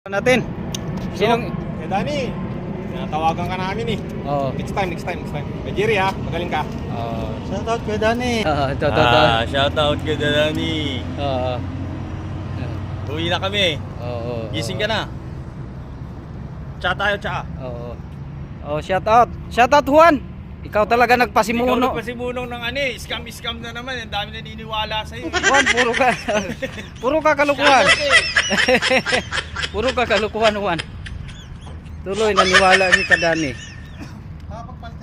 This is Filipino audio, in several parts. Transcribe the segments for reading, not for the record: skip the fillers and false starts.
Natin. Sinong? Eh Dani, natawagan ka namin eh. Oo. Next time. Kay Jerry ha, magaling ka. Oo. Shoutout kay Dani. Ito. Shoutout kay Dani. Oo. Uwi na kami. Oo. Gising ka na. Tsa tayo, tsa. Oo. Oh, shout out. Shout out Juan. Ikaw talaga Ikaw nagpasimuno. nagpasimunong ng ano eh. Scam na naman. Ang dami naniniwala sa'yo. Juan, puro ka kalukuhan. Puro ka kalukuhan, Juan. Tuloy naniwala si Kadani.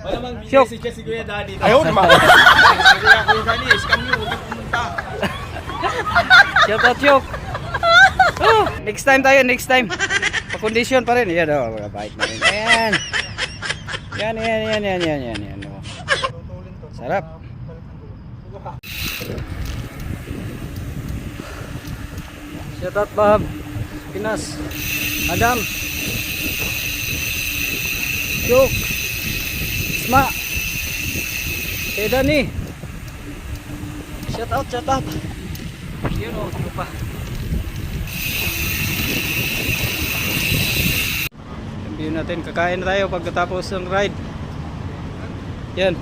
Malamang Syok. busy si Kuya Dani. Ayaw naman. Kaya Kuya Dani, scam yun. Huwag ka pumunta. Shout out, Syok. Oh, next time. Pa-condition pa rin. Yan, oh, bait na rin. Ayan. Yan. Oh. Sarap. Shout out, Bob. Pinas. Adam. Syok. Isma. Kay Dani. Shout out. Yun o, ito pa. Sabihin natin, kakain na tayo pagkatapos ng ride. Yan.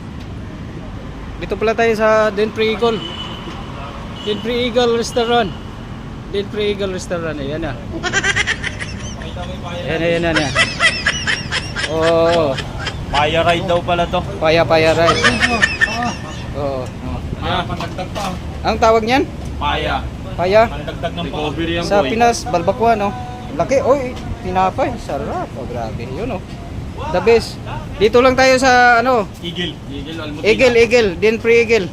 Dito pala tayo sa Denfree Eagle. Denfree Eagle Restaurant. Ayan na. Ayan na. Oh, Paya ride daw pala to. paya ride. Oo. Pandagdag pa. Ang tawag niyan? Paya. Paya. Pandagdag ng recovery yan, Sa boy. Pinas, Balbakwa, no? Laki, oy, tinapay, sarap. Oh, grabe, yun, oh. The best. Dito lang tayo sa, ano, Eagle, Almutina. Eagle, Denfree Eagle.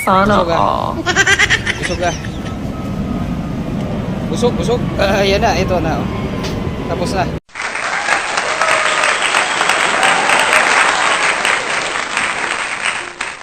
Sana all. Busog. Yan na, ito na, oh. Tapos na.